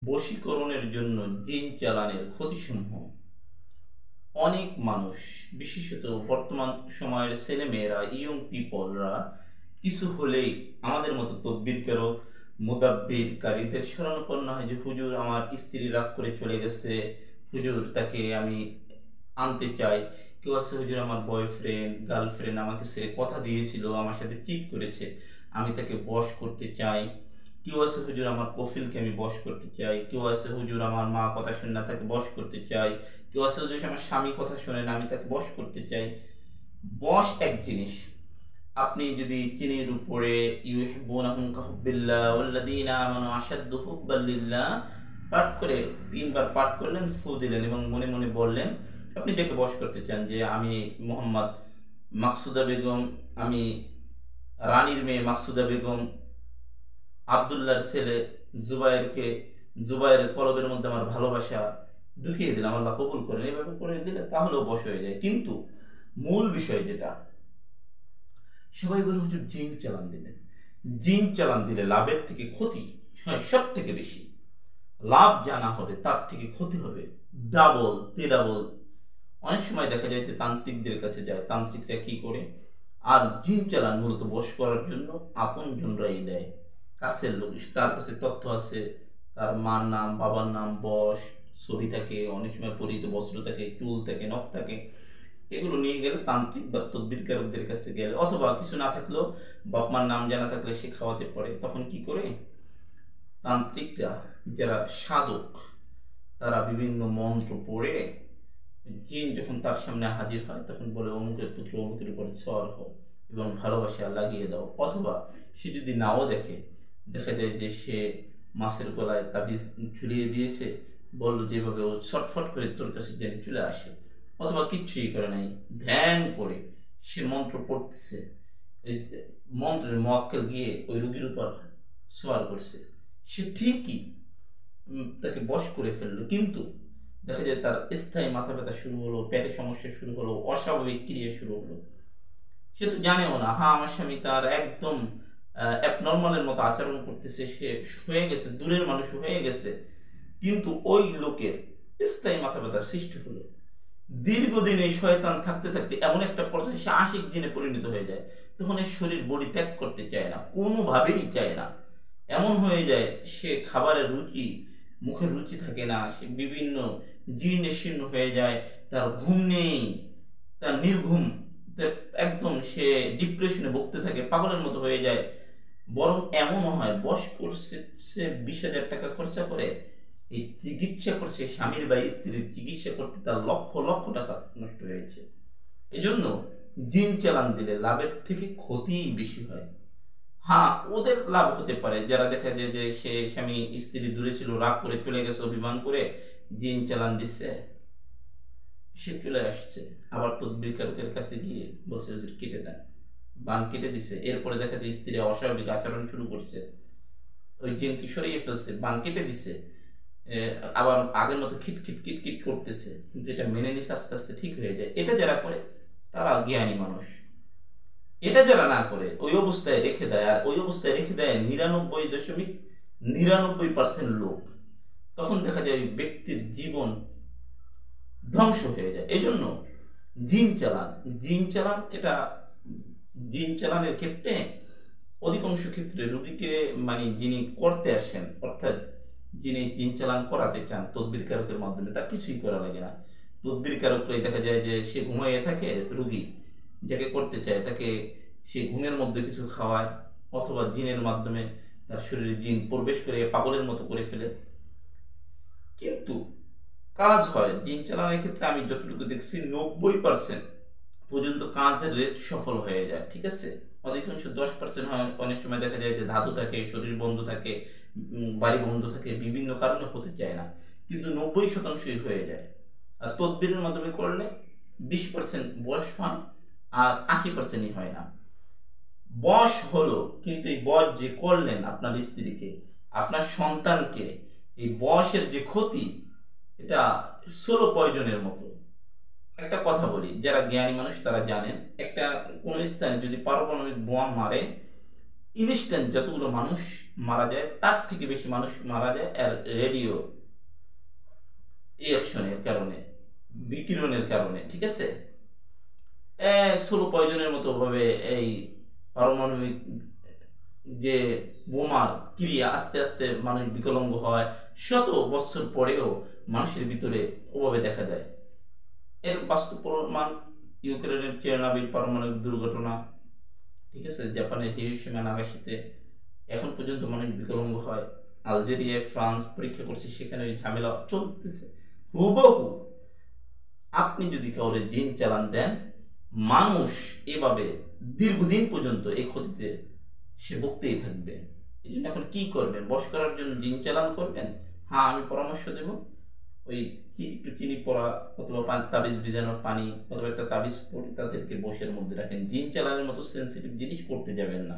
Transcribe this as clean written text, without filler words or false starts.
বশীকরণের জন্য জিন চালানের ক্ষতিসমূহ। অনেক মানুষ, বিশেষত বর্তমান সময়ের ছেলেমেয়েরা, ইয়ং পিপলরা কিছু হলেই আমাদের মতো তদবিরকারক মুদাব্বিরকারীদের শরণাপন্ন হয় যে হুজুর আমার স্ত্রী রাগ করে চলে গেছে, হুজুর তাকে আমি আনতে চাই। কেউ আছে হুজুর আমার বয়ফ্রেন্ড গার্লফ্রেন্ড আমাকে সে কথা দিয়েছিল, আমার সাথে চিট করেছে, আমি তাকে বশ করতে চাই। কেউ আছে হুজুর আমার কফিলকে আমি বশ করতে চাই। কেউ আছে হুজুর আমার মা কথা শুনে না তাকে বশ করতে চাই। কেউ আছে হুজুর আমার স্বামী কথা শোনে না আমি তাকে বশ করতে চাই। বশ এক জিনিস, আপনি যদি চিনির উপরে ইউহিব্বুনাহুম কাহুব্বিল্লাহ ওয়াল্লাযীনা আমানু আশাদ্দু হুব্বাল লিল্লাহ পাঠ করে 3 বার পাঠ করলেন, ফু দিলেন এবং মনে মনে বললেন আপনি যাকে বশ করতে চান, যে আমি মোহাম্মদ মাকসুদা বেগম, আমি রানীর মেয়ে মাকসুদা বেগম, আবদুল্লাহর ছেলে জুবাইরকে, জুবাইরের কলবের মধ্যে আমার ভালোবাসা ঢুকিয়ে দিলাম, আল্লাহ কবুল করেন, এভাবে করে দিলে তাহলেও বশ হয়ে যায়। কিন্তু মূল বিষয় যেটা, সবাই বলে হুজুর জিন চালান দিলেন। জিন চালান দিলে লাভের থেকে ক্ষতি হয় সব থেকে বেশি। লাভ জানা হবে তার থেকে ক্ষতি হবে ডাবল তেডাবল। অনেক সময় দেখা যায় যে তান্ত্রিকদের কাছে যায়, তান্ত্রিকরা কি করে, আর জিন চালান মূলত বশ করার জন্য আপন জনরাই দেয়, কাছের লোক। তার কাছে তথ্য আছে, তার মার নাম বাবার নাম বশ, ছবি থাকে, অনেক সময় পরিহিত বস্ত্র থাকে, চুল থাকে, নখ থাকে। এগুলো নিয়ে গেলে তান্ত্রিক বা তদ্বিরকারকদের কাছে গেলে, অথবা কিছু না থাকলেও বাপ মার নাম জানা থাকলে সে খাওয়াতে পারে, তখন কি করে তান্ত্রিকরা, যারা সাধক, তারা বিভিন্ন মন্ত্র পড়ে জিন যখন তার সামনে হাজির হয় তখন বলে অমুকের পুত্র অমুকের উপরে সওয়ার হও এবং ভালোবাসা লাগিয়ে দাও। অথবা সে যদি নাও দেখে, দেখা যায় যে সে মাছের গলায় তাবিজ ঝুলিয়ে দিয়েছে, বলল যেভাবে ও ছটফট করে তোর কাছে যেন চলে আসে, অথবা কিচ্ছুই করে নাই, ধ্যান করে সে মন্ত্র পড়তেছে, এই মন্ত্রের মোয়াক্কেল গিয়ে ওই রুগীর উপর সওয়ার করছে, সে ঠিকই তাকে বশ করে ফেললো। কিন্তু দেখা যায় তার স্থায়ী মাথা ব্যথা শুরু হলো, পেটে সমস্যা শুরু হলো, অস্বাভাবিক ক্রিয়া শুরু হলো। সে তো জানেও না, হ্যাঁ আমার স্বামী তার একদম অ্যাবনর্মালের মতো আচরণ করতেছে, সে হয়ে গেছে, দূরের মানুষ হয়ে গেছে, কিন্তু ওই লোকের স্থায়ী মাথা ব্যথার সৃষ্টি হলো। দীর্ঘদিন এই শয়তান থাকতে থাকতে এমন একটা পর্যায়ে সে আশিক জিনে পরিণত হয়ে যায়, তখন এর শরীর বডি ত্যাগ করতে চায় না, কোনোভাবেই চায় না। এমন হয়ে যায় সে খাবারের রুচি, মুখের রুচি থাকে না, সে বিভিন্ন জীর্ণে শীর্ণ হয়ে যায়, তার ঘুম নেই, তার নির্ঘুম, একদম সে ডিপ্রেশনে ভুগতে থাকে, পাগলের মতো হয়ে যায়। বরং এমনও হয় বয়স করছে, সে 20,000 টাকা খরচা করে এই চিকিৎসা করছে, স্বামীর বা স্ত্রীর চিকিৎসা করতে তার লক্ষ লক্ষ টাকা নষ্ট হয়েছে। এই জন্য জিন চালান দিলে লাভের থেকে ক্ষতিই বেশি হয়। হ্যাঁ, ওদের লাভ হতে পারে, যারা দেখা যায় যে সে স্বামী স্ত্রী দূরে ছিল, রাগ করে চলে গেছে, অভিমান করে জিন চালান দিচ্ছে, সে চলে আসছে, আবার তদ্বিরকারকের কাছে গিয়ে বলছে যে কেটে দেন, বান কেটে দিছে, এরপরে দেখা যায় স্ত্রী অস্বাভাবিক আচরণ শুরু করছে, ওই জিনকে সরিয়ে ফেলছে, বান কেটে দিছে, আবার আগের মতো খিটখিট কিটকিট করতেছে, কিন্তু এটা মেনে নিছে, আস্তে আস্তে ঠিক হয়ে যায়। এটা যারা করে তারা জ্ঞানী মানুষ। এটা যারা না করে ওই অবস্থায় রেখে দেয়, আর ওই অবস্থায় রেখে দেয় 99.99% লোক, তখন দেখা যায় ওই ব্যক্তির জীবন ধ্বংস হয়ে যায়। এই জন্য জিন চালান, জিন চালান এটা, জিন চালানের ক্ষেত্রে অধিকাংশ ক্ষেত্রে রুগীকে, মানে যিনি করতে আসেন, অর্থাৎ যিনি জিন চালান করাতে চান তদবির কারকের মাধ্যমে, তার কিছুই করা লাগে না। তদবির কারকরাই দেখা যায় যে সে ঘুমাইয়ে থাকে, রুগী যাকে করতে চায় তাকে সে ঘুমের মধ্যে কিছু খাওয়ায়, অথবা জিনের মাধ্যমে তার শরীরে জিন প্রবেশ করে পাগলের মতো করে ফেলে, কিন্তু কাজ হয়। জিন চালানোর ক্ষেত্রে আমি যতটুকু দেখছি 90% পর্যন্ত কাজের রেট সফল হয়ে যায়, ঠিক আছে। অধিকাংশ 10% হয়, অনেক সময় দেখা যায় যে ধাতু থাকে, শরীর বন্ধ থাকে, বাড়ি বন্ধ থাকে, বিভিন্ন কারণে হতে চায় না, কিন্তু 90%ই হয়ে যায়। আর তদবিরের মাধ্যমে করলে 20% বয়স হয়, আর 80%ই হয় না। বশ হলো, কিন্তু এই বশ যে করলেন আপনার স্ত্রীকে, আপনার সন্তানকে, এই বশের যে ক্ষতি, এটা সোলো পয়জনের মতো। একটা কথা বলি, যারা জ্ঞানী মানুষ তারা জানেন, একটা কোন স্থানে যদি পারমাণবিক বোমা মারে, ইনস্ট্যান্ট যতগুলো মানুষ মারা যায় তার থেকে বেশি মানুষ মারা যায় আর রেডিও রিঅ্যাকশনের কারণে, বিকিরণের কারণে, ঠিক আছে। স্লো পয়জনের মতো ভাবে এই পারমাণবিক যে বোমার ক্রিয়া আস্তে আস্তে মানুষ বিকলাঙ্গ হয়, শত বছর পরেও মানুষের ভিতরে ওভাবে দেখা যায়। এর বাস্তব প্রমাণ ইউক্রেনের চেরনোবিল পারমাণবিক দুর্ঘটনা, ঠিক আছে, জাপানের হিরোশিমা নাগাসাকিতে এখন পর্যন্ত মানুষ বিকলাঙ্গ হয়। আলজেরিয়ায় ফ্রান্স পরীক্ষা করছে, সেখানে ওই ঝামেলা চলতেছে হুবহু। আপনি যদি কাউরে জিন চালান দেন, মানুষ এভাবে দীর্ঘদিন পর্যন্ত এই ক্ষতিতে সে ভুগতেই থাকবে। এই জন্য এখন কি করবেন? বশ করার জন্য জিন চালান করবেন? হ্যাঁ, আমি পরামর্শ দেব, ওই একটু চিনি পড়া অথবা তাবিজ ভিজানোর পানি অথবা একটা তাবিজ পড়ে তাদেরকে বশের মধ্যে রাখেন। জিন চালানের মতো সেন্সিটিভ জিনিস করতে যাবেন না।